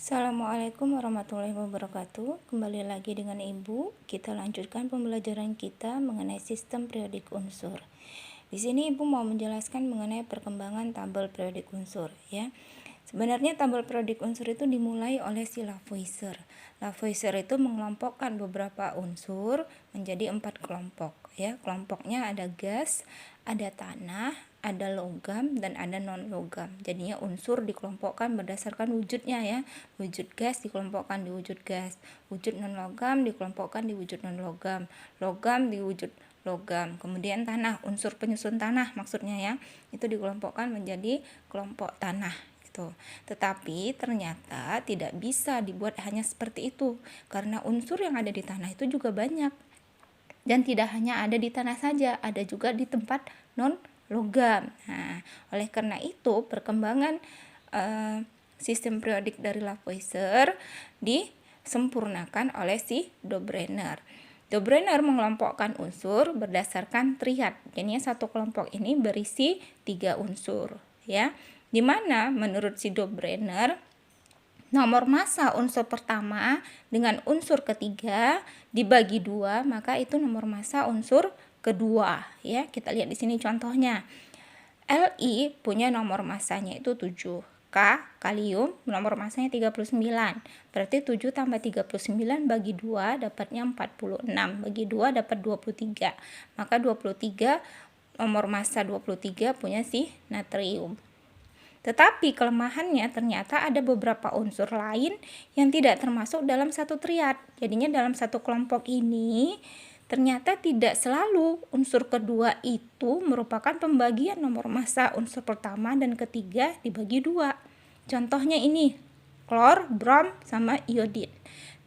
Assalamualaikum warahmatullahi wabarakatuh. Kembali lagi dengan Ibu. Kita lanjutkan pembelajaran kita mengenai sistem periodik unsur. Di sini Ibu mau menjelaskan mengenai perkembangan tabel periodik unsur, ya. Sebenarnya tabel periodik unsur itu dimulai oleh si Lavoisier. Lavoisier itu mengelompokkan beberapa unsur menjadi 4 kelompok, ya. Kelompoknya ada gas, ada tanah, ada logam, dan ada non logam. Jadinya unsur dikelompokkan berdasarkan wujudnya, ya. Wujud gas dikelompokkan di wujud gas, wujud non logam dikelompokkan di wujud non logam, logam di wujud logam. Kemudian tanah, unsur penyusun tanah maksudnya, ya, itu dikelompokkan menjadi kelompok tanah gitu. Tetapi ternyata tidak bisa dibuat hanya seperti itu, karena unsur yang ada di tanah itu juga banyak. Dan tidak hanya ada di tanah saja, ada juga di tempat non logam. Nah, oleh karena itu perkembangan sistem periodik dari Lavoisier disempurnakan oleh si Dobrener. Dobrener mengelompokkan unsur berdasarkan triad. Jadi satu kelompok ini berisi 3 unsur, ya. Di mana menurut si Dobrener nomor massa unsur pertama dengan unsur ketiga dibagi 2, maka itu nomor massa unsur kedua, ya. Kita lihat di sini contohnya. Li punya nomor massanya itu 7. K, kalium, nomor massanya 39. Berarti 7 tambah 39 bagi 2 dapatnya 46. Bagi 2 dapat 23. Maka 23, nomor massa 23 punya si natrium. Tetapi kelemahannya ternyata ada beberapa unsur lain yang tidak termasuk dalam satu triad. Jadinya dalam satu kelompok ini ternyata tidak selalu unsur kedua itu merupakan pembagian nomor massa unsur pertama dan ketiga dibagi 2. Contohnya ini, klor, brom, sama iodin.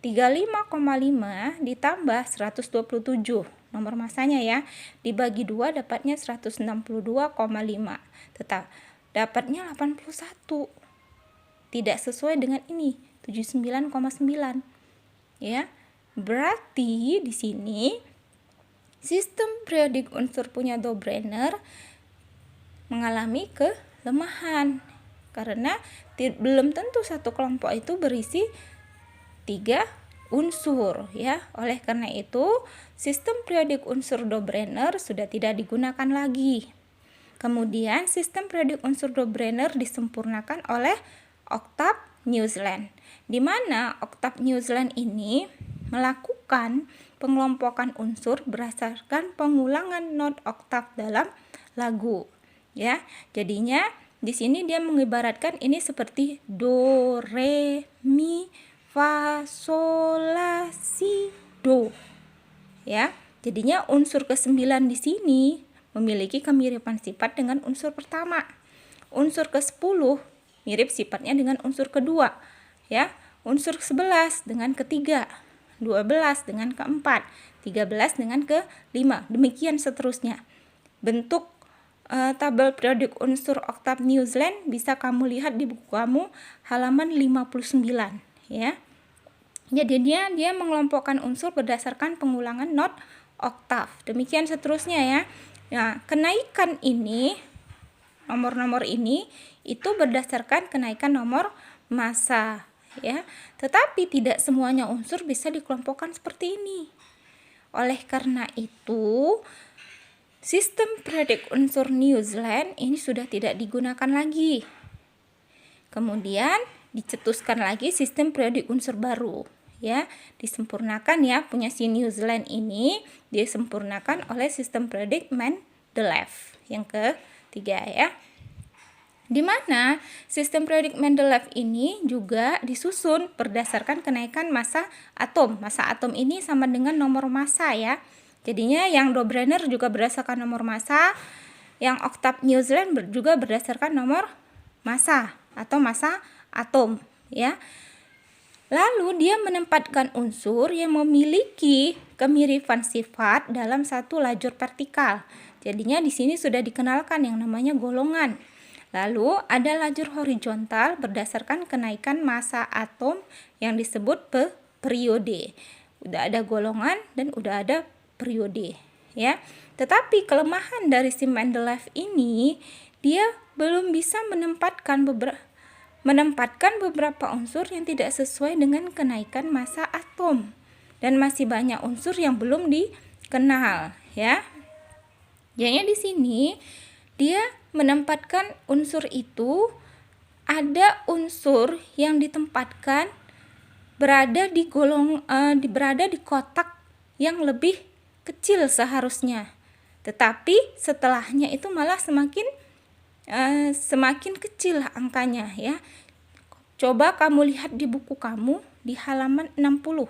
35,5 ditambah 127 nomor massanya, ya, dibagi 2 dapatnya 162,5. Tetap dapatnya 81. Tidak sesuai dengan ini, 79,9. Ya. Berarti di sini sistem periodik unsur punya Dobrener mengalami kelemahan karena belum tentu satu kelompok itu berisi 3 unsur, ya. Oleh karena itu, sistem periodik unsur Dobrener sudah tidak digunakan lagi. Kemudian sistem periodik unsur Dobrener disempurnakan oleh Octave Newsland, di mana Octave Newsland ini melakukan pengelompokan unsur berdasarkan pengulangan not oktav dalam lagu, ya. Jadinya di sini dia mengibaratkan ini seperti do, re, mi, fa, sol, la, si, do, ya. Jadinya unsur ke-9 di sini memiliki kemiripan sifat dengan unsur pertama. Unsur ke-10 mirip sifatnya dengan unsur kedua, ya. Unsur ke-11 dengan ketiga, 12 dengan keempat, 13 dengan kelima, demikian seterusnya. Bentuk tabel periodik unsur Octave Newsland bisa kamu lihat di buku kamu halaman 59, ya. Jadi dia mengelompokkan unsur berdasarkan pengulangan not oktav, demikian seterusnya, ya. Nah, kenaikan ini, nomor-nomor ini itu berdasarkan kenaikan nomor massa, ya. Tetapi tidak semuanya unsur bisa dikelompokkan seperti ini. Oleh karena itu, sistem periodik unsur Newsland ini sudah tidak digunakan lagi. Kemudian dicetuskan lagi sistem periodik unsur baru, ya. Disempurnakan, ya, punya si Newsland ini disempurnakan oleh sistem periodik Mendeleev yang ketiga, ya. Di mana sistem periodik Mendeleev ini juga disusun berdasarkan kenaikan massa atom. Massa atom ini sama dengan nomor massa, ya. Jadinya yang Dobrener juga berdasarkan nomor massa, yang Octave Newsland juga berdasarkan nomor massa atau massa atom, ya. Lalu dia menempatkan unsur yang memiliki kemiripan sifat dalam satu lajur vertikal. Jadinya di sini sudah dikenalkan yang namanya golongan. Lalu ada lajur horizontal berdasarkan kenaikan massa atom yang disebut periode. Udah ada golongan dan udah ada periode, ya. Tetapi kelemahan dari si Mendeleev ini, dia belum bisa menempatkan menempatkan beberapa unsur yang tidak sesuai dengan kenaikan massa atom. Dan masih banyak unsur yang belum dikenal, ya. Jadinya di sini dia menempatkan unsur itu, ada unsur yang ditempatkan berada di kotak yang lebih kecil seharusnya. Tetapi setelahnya itu malah semakin kecil angkanya, ya. Coba kamu lihat di buku kamu di halaman 60.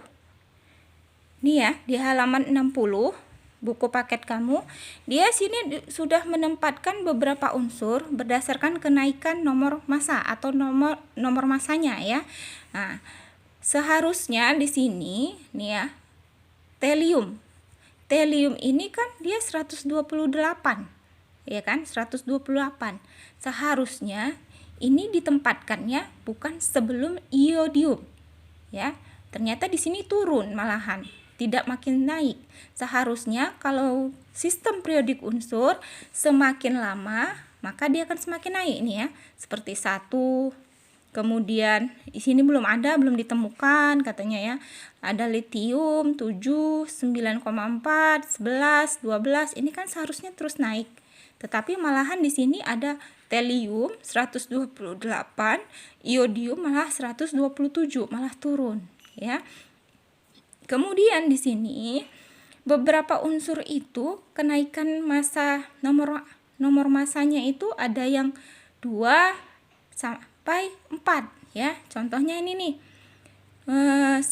Nih ya, di halaman 60 buku paket kamu, dia sini sudah menempatkan beberapa unsur berdasarkan kenaikan nomor massa atau nomor massanya, ya. Nah, seharusnya di sini nih ya, telium. Telium ini kan dia 128. Ya kan, 128. Seharusnya ini ditempatkannya bukan sebelum iodium. Ya, ternyata di sini turun malahan, tidak makin naik. Seharusnya kalau sistem periodik unsur semakin lama, maka dia akan semakin naik nih ya. Seperti 1, kemudian di sini belum ditemukan katanya ya. Ada litium 7, 9,4, 11, 12. Ini kan seharusnya terus naik. Tetapi malahan di sini ada telium 128, iodium malah 127, malah turun, ya. Kemudian di sini beberapa unsur itu kenaikan massa nomor massanya itu ada yang 2 sampai 4, ya. Contohnya ini nih. 11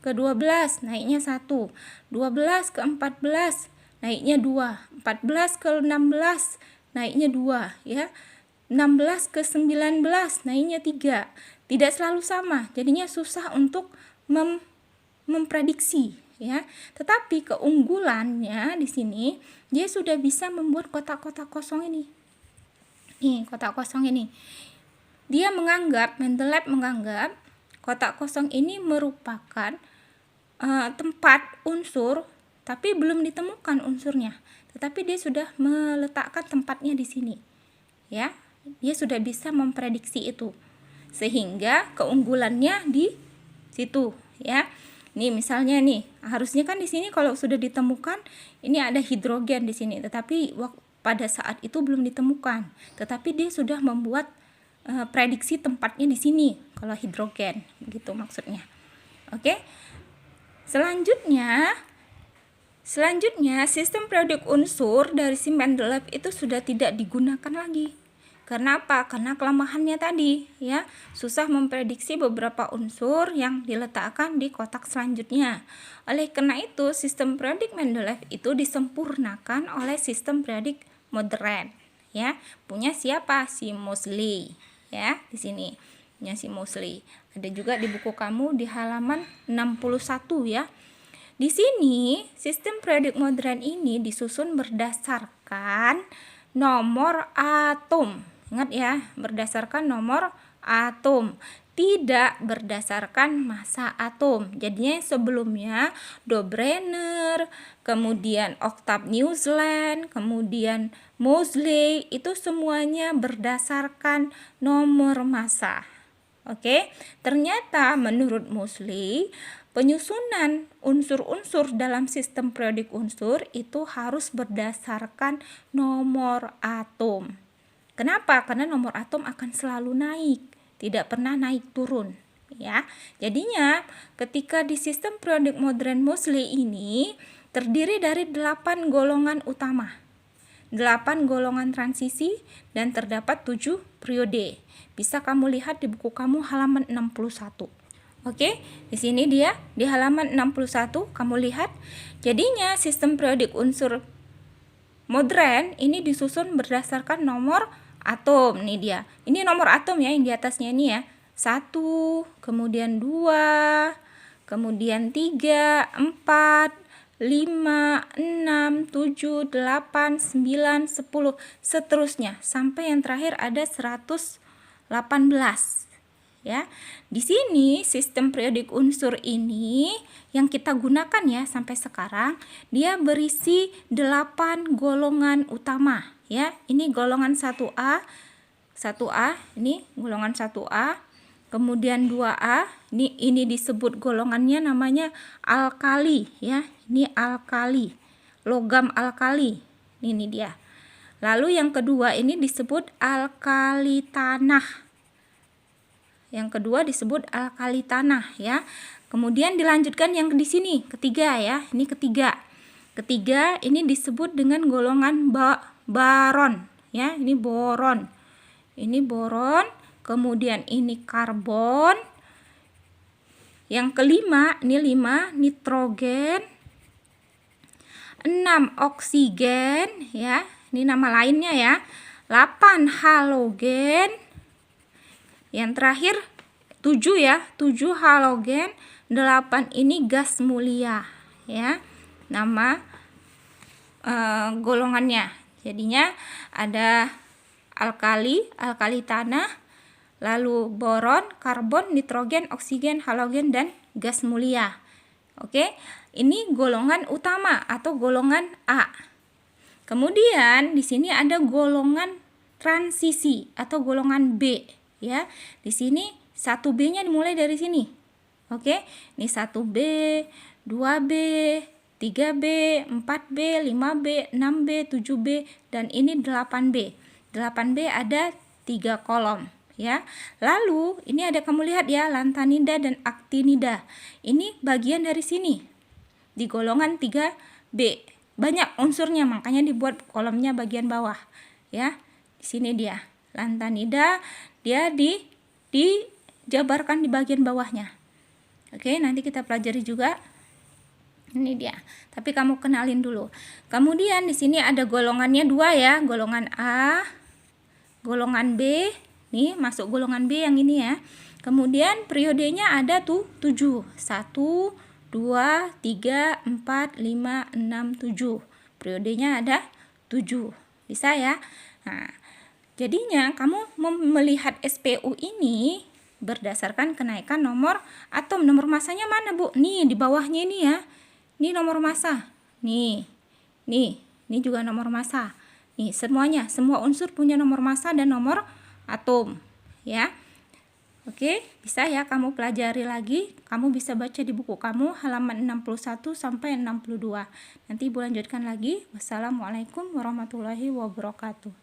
ke 12 naiknya 1, 12 ke 14 naiknya 2, 14 ke 16 naiknya 2, ya. 16 ke 19 naiknya 3. Tidak selalu sama, jadinya susah untuk memprediksi, ya. Tetapi keunggulannya di sini dia sudah bisa membuat kotak-kotak kosong ini. Nih, kotak kosong ini. Mendelab menganggap kotak kosong ini merupakan tempat unsur, tapi belum ditemukan unsurnya. Tetapi dia sudah meletakkan tempatnya di sini. Ya, dia sudah bisa memprediksi itu. Sehingga keunggulannya di situ, ya. Nih misalnya nih, harusnya kan di sini kalau sudah ditemukan ini ada hidrogen di sini, tetapi pada saat itu belum ditemukan. Tetapi dia sudah membuat prediksi tempatnya di sini kalau hidrogen, gitu maksudnya. Oke. Selanjutnya sistem periodik unsur dari si Mendeley itu sudah tidak digunakan lagi. Karena apa? Karena kelemahannya tadi, ya, susah memprediksi beberapa unsur yang diletakkan di kotak selanjutnya. Oleh karena itu, sistem periodik Mendeley itu disempurnakan oleh sistem periodik modern, ya. Punya siapa? Si Moseley, ya, di sini. Punya si Moseley. Ada juga di buku kamu di halaman 61, ya. Di sini, sistem periodik modern ini disusun berdasarkan nomor atom. Ingat ya, berdasarkan nomor atom, tidak berdasarkan massa atom. Jadinya sebelumnya Dobrener, kemudian Octave Newsland, kemudian Moseley, itu semuanya berdasarkan nomor massa. Oke, ternyata menurut Moseley, penyusunan unsur-unsur dalam sistem periodik unsur itu harus berdasarkan nomor atom. Kenapa? Karena nomor atom akan selalu naik, tidak pernah naik turun, ya. Jadinya ketika di sistem periodik modern Moseley ini terdiri dari 8 golongan utama, 8 golongan transisi, dan terdapat 7 periode. Bisa kamu lihat di buku kamu halaman 61. Oke, di sini dia di halaman 61 kamu lihat. Jadinya sistem periodik unsur modern ini disusun berdasarkan nomor atom. Nih dia. Ini nomor atom ya yang di atasnya ini ya. 1, kemudian 2, kemudian 3, 4, 5, 6, 7, 8, 9, 10, seterusnya sampai yang terakhir ada 118. Ya. Di sini sistem periodik unsur ini yang kita gunakan ya sampai sekarang, dia berisi 8 golongan utama, ya. Ini golongan 1A, 1A, ini golongan 1A. Kemudian 2A, ini disebut golongannya namanya alkali ya. Ini alkali, logam alkali. Ini dia. Lalu yang kedua ini disebut alkali tanah. Yang kedua disebut alkali tanah ya. Kemudian dilanjutkan yang di sini, ketiga ya. Ini ketiga. Ketiga ini disebut dengan golongan baron ya. Ini boron. Ini boron. Kemudian ini karbon. Yang kelima, ini 5 nitrogen. 6 oksigen ya. Ini nama lainnya ya. 8 halogen. Yang terakhir 7 ya, 7 halogen. 8 ini gas mulia ya. Nama golongannya. Jadinya ada alkali tanah, lalu boron, karbon, nitrogen, oksigen, halogen, dan gas mulia. Oke, ini golongan utama atau golongan A. Kemudian di sini ada golongan transisi atau golongan B ya. Di sini 1B-nya dimulai dari sini. Oke, ini 1B, 2B, 3B, 4B, 5B, 6B, 7B, dan ini 8B. 8B ada 3 kolom ya. Lalu ini ada, kamu lihat ya, lantanida dan aktinida. Ini bagian dari sini di golongan 3B. Banyak unsurnya, makanya dibuat kolomnya bagian bawah ya. Di sini dia lantanida, dia dijabarkan di bagian bawahnya. Oke, nanti kita pelajari juga. Ini dia. Tapi kamu kenalin dulu. Kemudian di sini ada golongannya 2 ya, golongan A, golongan B. Nih, masuk golongan B yang ini ya. Kemudian periodenya ada tuh 7. 1, 2, 3, 4, 5, 6, 7. Periodenya ada 7. Bisa ya? Nah, jadinya kamu melihat SPU ini berdasarkan kenaikan nomor atom. Nomor masanya mana, Bu? Nih, di bawahnya ini ya. Ini nomor massa. Nih. Ini juga nomor massa. Nih, semuanya, semua unsur punya nomor massa dan nomor atom ya. Oke, bisa ya kamu pelajari lagi. Kamu bisa baca di buku kamu halaman 61 sampai 62. Nanti Ibu lanjutkan lagi. Wassalamualaikum warahmatullahi wabarakatuh.